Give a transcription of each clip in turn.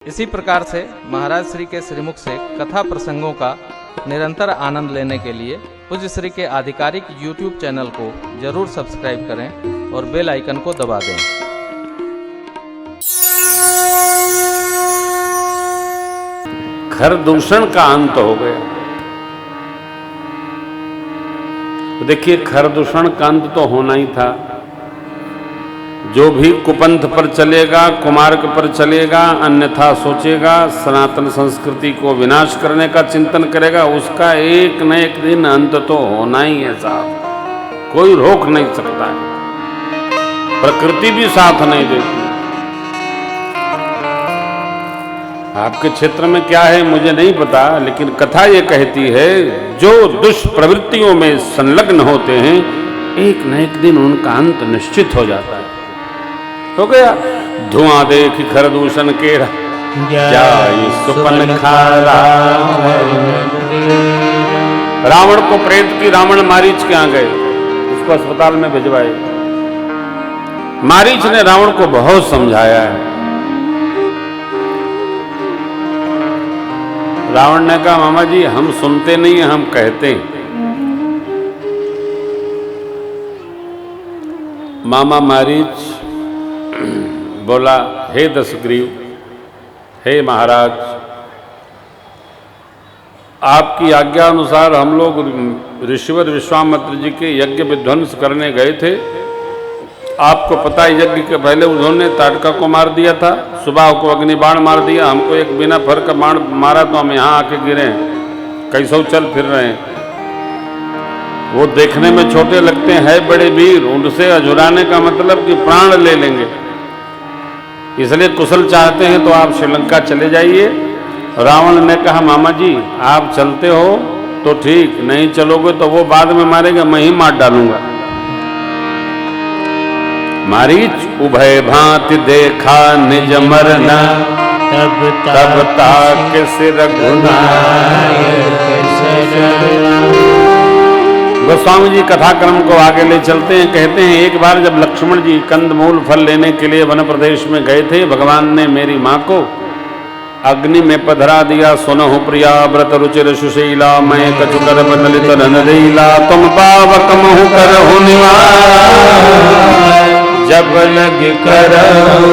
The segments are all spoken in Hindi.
इसी प्रकार से महाराज श्री के श्रीमुख से कथा प्रसंगों का निरंतर आनंद लेने के लिए पूज्य श्री के आधिकारिक YouTube चैनल को जरूर सब्सक्राइब करें और बेल आइकन को दबा दें। खर दूषण का अंत हो गया। देखिए, खर दूषण का अंत तो होना ही था। जो भी कुपंथ पर चलेगा, कुमार्ग पर चलेगा, अन्यथा सोचेगा, सनातन संस्कृति को विनाश करने का चिंतन करेगा, उसका एक न एक दिन अंत तो होना ही है साहब। कोई रोक नहीं सकता है, प्रकृति भी साथ नहीं देती। आपके क्षेत्र में क्या है मुझे नहीं पता, लेकिन कथा ये कहती है जो दुष्प्रवृत्तियों में संलग्न होते हैं, एक न एक दिन उनका अंत निश्चित हो जाता है। हो गया। धुआं देख खर दूषण के सुपन खारा। रावण को प्रेत की रावण मारीच के यहाँ गए, उसको अस्पताल में भिजवाए। मारीच ने रावण को बहुत समझाया है। रावण ने कहा, मामा जी हम सुनते नहीं हैं, हम कहते हैं। मामा मारीच बोला, हे दशग्रीव, हे महाराज, आपकी आज्ञा अनुसार हम लोग ऋषिवर विश्वामित्र जी के यज्ञ विध्वंस करने गए थे। आपको पता है यज्ञ के पहले उन्होंने ताटका को मार दिया था, सुबाह को अग्नि बाण मार दिया, हमको एक बिना फर का बाण मारा तो हम यहाँ आके गिरे, कैसो चल फिर रहे हैं। वो देखने में छोटे लगते हैं बड़े वीर, उनसे अझुराने का मतलब कि प्राण ले लेंगे। इसलिए कुशल चाहते हैं तो आप श्रीलंका चले जाइए। रावण ने कहा, मामा जी आप चलते हो तो ठीक, नहीं चलोगे तो वो बाद में मारेगा, मैं ही मार डालूंगा। मारीच उभय भांति देखा निज मरना, तब ताक सिर गोस्वामी जी कथाक्रम को आगे ले चलते हैं। कहते हैं एक बार जब लक्ष्मण जी कंदमूल फल लेने के लिए वन प्रदेश में गए थे, भगवान ने मेरी माँ को अग्नि में पधरा दिया। सुनहु प्रिया व्रत रुचिर सुशीला, मैं कचुकर बदलित रनलीला, तुम पावक महु करहु निवास, जब लग करहु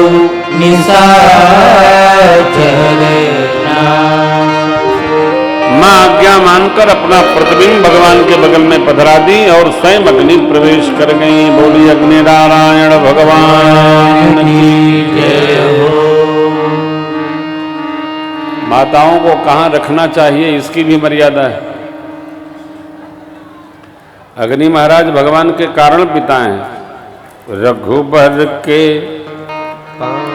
माँ आज्ञा मानकर अपना प्रतिबिंब भगवान के बगल में पधरा दी और स्वयं अग्नि प्रवेश कर गई। बोली अग्नि नारायण भगवान की जय हो। माताओं को कहाँ रखना चाहिए इसकी भी मर्यादा है। अग्नि महाराज भगवान के कारण पिता हैं। रघुबर के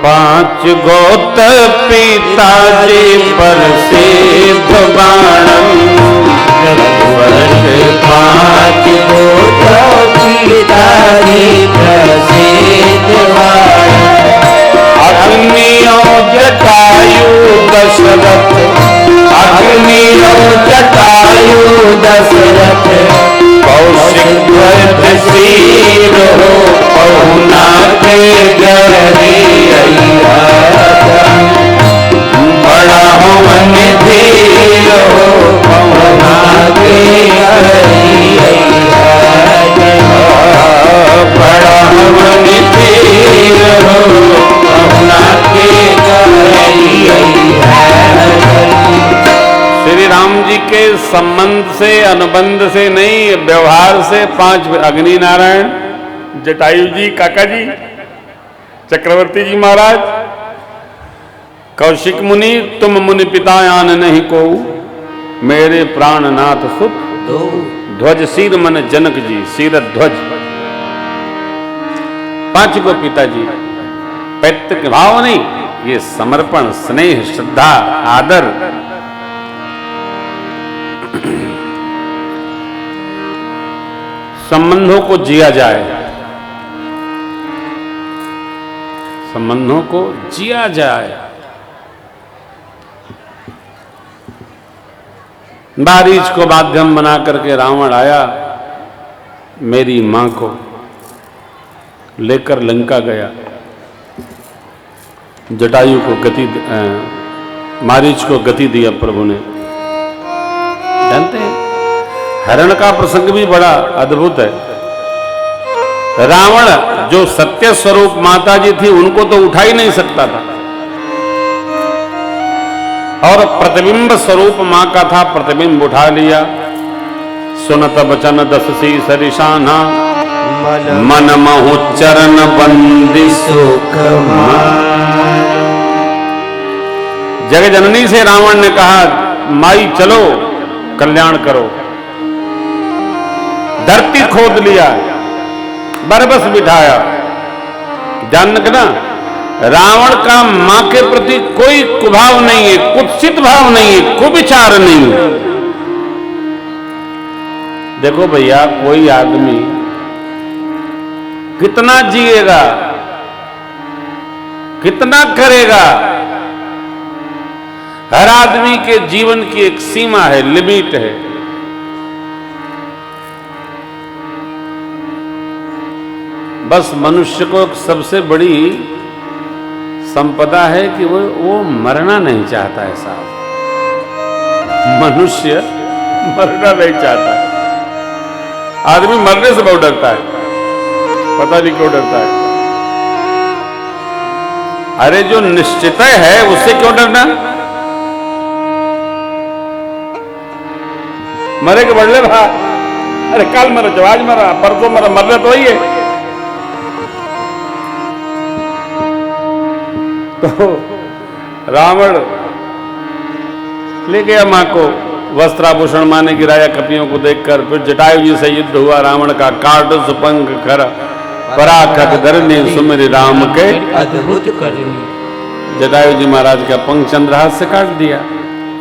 5 गोत पिताजी पर सिद्ध बाणम, रघुबर के 5 गोत पिताजी पर सिद्ध बाणम, अग्नियों जटायु दशरथ, अग्नियों जटायु दशरथ, कौशिक शीर हो पहुना के गहरी, बड़ा मन धीर हो पहुना के गहरी, बड़ा मन धीर हो पहुना के गहरी। श्री राम जी के संबंध से, अनुबंध से नहीं, व्यवहार से 5 अग्नि नारायण, जटायु जी काका जी, चक्रवर्ती जी महाराज, कौशिक मुनि, तुम मुनि पिता आन नहीं को, मेरे प्राणनाथ सुत ध्वज शीर मन जनक जी, शीर ध्वज। 5 को पिताजी, पैतृक भाव नहीं, ये समर्पण, स्नेह, श्रद्धा, आदर। संबंधों को जिया जाए, संबंधों को जिया जाए। बारिश को माध्यम बना करके रावण आया, मेरी मां को लेकर लंका गया, जटायु को गति मारीच को गति दिया प्रभु ने। जानते हैं हरण का प्रसंग भी बड़ा अद्भुत है। रावण जो सत्य स्वरूप माता जी थी उनको तो उठा ही नहीं सकता था, और प्रतिबिंब स्वरूप मां का था, प्रतिबिंब उठा लिया। सुनत बचन दस सी सरिशाना मन महु चरण बंदी सुख जग जननी से रावण ने कहा, माई चलो कल्याण करो। धरती खोद लिया, बरबस बिठाया। जानने का ना, रावण का मां के प्रति कोई कुभाव नहीं है, कुत्सित भाव नहीं है, कुविचार नहीं है। देखो भैया, कोई आदमी कितना जिएगा, कितना करेगा, हर आदमी के जीवन की एक सीमा है, लिमिट है। बस मनुष्य को सबसे बड़ी संपदा है कि वो मरना नहीं चाहता है साहब। मनुष्य मरना नहीं चाहता है। आदमी मरने से बहुत डरता है, पता नहीं क्यों डरता है। अरे जो निश्चित है उससे क्यों डरना? मरे के बढ़ले भा, अरे कल मरा, जो आज मरा, परसों मरा, मरने तो ही है। तो रावण ले गया मां को, वस्त्राभूषण मां ने गिराया कपियों को देखकर। फिर जटायु जी से युद्ध हुआ रावण का। काट सुपंख खर पराक्रम धरनी सुमिर राम के अद्भुत करनी। जटायु जी महाराज का पंख चंद्रहास से काट दिया।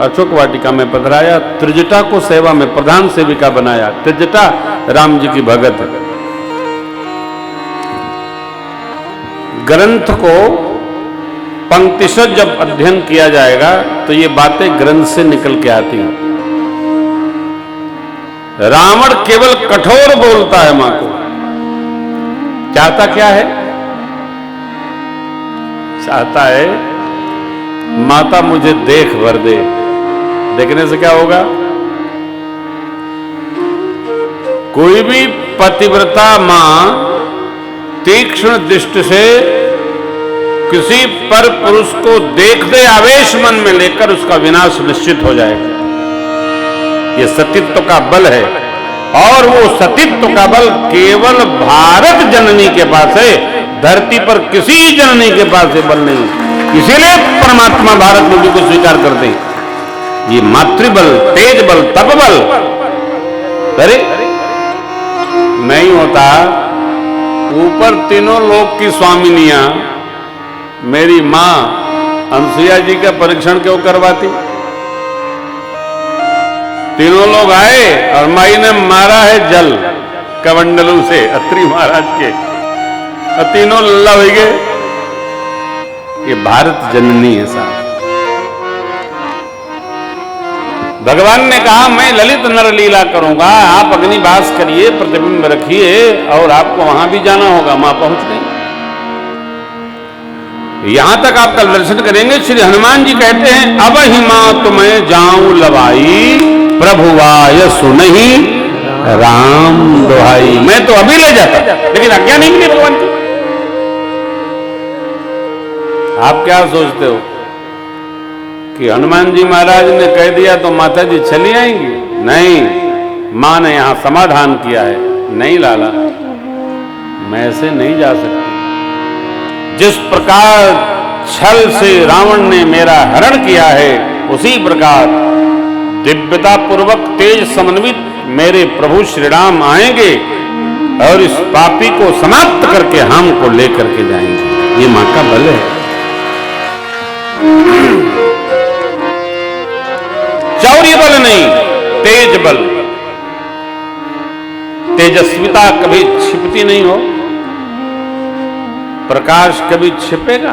अशोक वाटिका में पधराया। त्रिजटा को सेवा में प्रधान सेविका बनाया। त्रिजटा राम जी की भगत है। ग्रंथ को पंक्तिशः जब अध्ययन किया जाएगा तो ये बातें ग्रंथ से निकल के आती हैं। रावण केवल कठोर बोलता है मां को। चाहता क्या है? चाहता है माता मुझे देख भर दे। देखने से क्या होगा? कोई भी पतिव्रता मां तीक्ष्ण दृष्टि से किसी पर पुरुष को देख दे, आवेश मन में लेकर उसका विनाश निश्चित हो जाएगा। यह सतीत्व का बल है, और वो सतीत्व का बल केवल भारत जननी के पास है। धरती पर किसी जननी के पास ये बल नहीं। इसीलिए परमात्मा भारत में भी को स्वीकार करते हैं। ये मातृबल, तेज बल, तप बल अरे नहीं होता। ऊपर तीनों लोक की स्वामिनियां मेरी मां अनसुईया जी का परीक्षण क्यों करवाती? तीनों लोग आए और माई ने मारा है जल कमंडलों से अत्रि महाराज के, और तीनों लल्ला हो गए। ये भारत जननी है साहब। भगवान ने कहा मैं ललित नर लीला करूंगा, आप अग्निवास करिए, प्रतिबिंब रखिए, और आपको वहां भी जाना होगा। मां पहुंच गई। यहां तक आप कल दर्शन करेंगे। श्री हनुमान जी कहते हैं अब ही मां तुम्हें जाऊं लवाई, प्रभुवाय सुनहि राम दुहाई। मैं तो अभी ले जाता, लेकिन आज्ञा नहीं मिली भगवान की। आप क्या सोचते हो कि हनुमान जी महाराज ने कह दिया तो माता जी चली आएंगी? नहीं, मां ने यहां समाधान किया है। नहीं लाला, मैं ऐसे नहीं जा सकती। जिस प्रकार छल से रावण ने मेरा हरण किया है, उसी प्रकार दिव्यता पूर्वक तेज समन्वित मेरे प्रभु श्री राम आएंगे और इस पापी को समाप्त करके हमको लेकर के जाएंगे। ये मां का बल है। शौर्य बल नहीं, तेज बल। तेजस्विता कभी छिपती नहीं हो। प्रकाश कभी छिपेगा?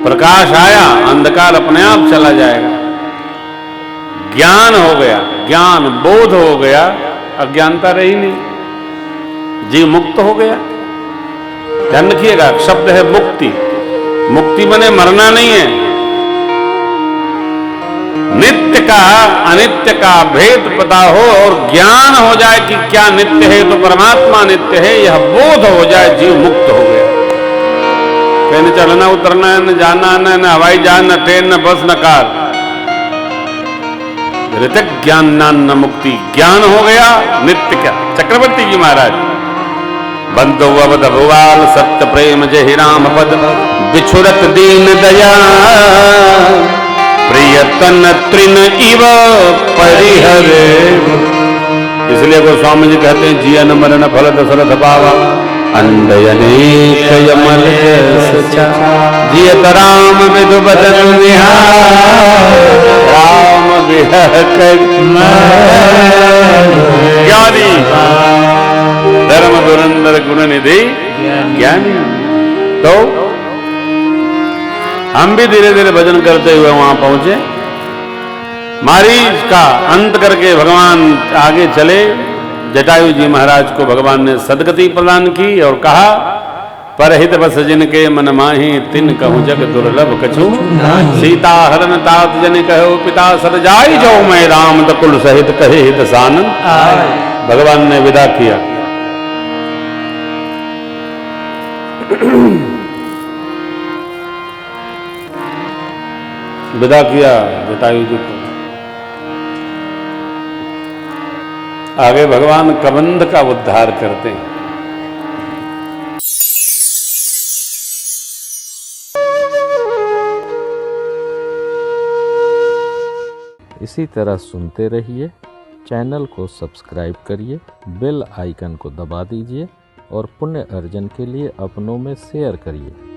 प्रकाश आया, अंधकार अपने आप चला जाएगा। ज्ञान हो गया, ज्ञान बोध हो गया, अज्ञानता रही नहीं, जीव मुक्त हो गया। ध्यान रखिएगा, शब्द है मुक्ति। मुक्ति बने मरना नहीं है। नित्य का अनित्य का भेद पता हो और ज्ञान हो जाए कि क्या नित्य है तो परमात्मा नित्य है, यह बोध हो जाए, जीव मुक्त हो गया। कहीं न चलना उतरना, न जाना, न हवाई जहाज, न ट्रेन, न बस, न कार। ऋतक ज्ञान न मुक्ति, ज्ञान हो गया, नित्य क्या। चक्रवर्ती जी महाराज बंधु अवध भुवाल सत्य प्रेम जय राम पद बिछुरत दीन दया प्रियतन तृण इव परिहरे। इसलिए गोस्वामी जी कहते हैं जियन मरण फल दशरथ पावा अंडयनेक यमल सचा जियत राम विदु बदन निहार राम विरह कर ज्ञानी धर्म धुरंधर गुण निधि ज्ञानी। तो हम भी धीरे धीरे भजन करते हुए वहां पहुंचे। मारीच का अंत करके भगवान आगे चले। जटायु जी महाराज को भगवान ने सदगति प्रदान की और कहा परहित बस जिनके मन माही तिन कहूं जग दुर्लभ कछु सीता हरण तात जन कहो पिता सद जाई जो मैं राम तकुल सहित कहे हित सानंद। भगवान ने विदा किया। विदा किया जटायु जी को। आगे भगवान कबंध का उद्धार करते हैं। इसी तरह सुनते रहिए। चैनल को सब्सक्राइब करिए, बेल आइकन को दबा दीजिए और पुण्य अर्जन के लिए अपनों में शेयर करिए।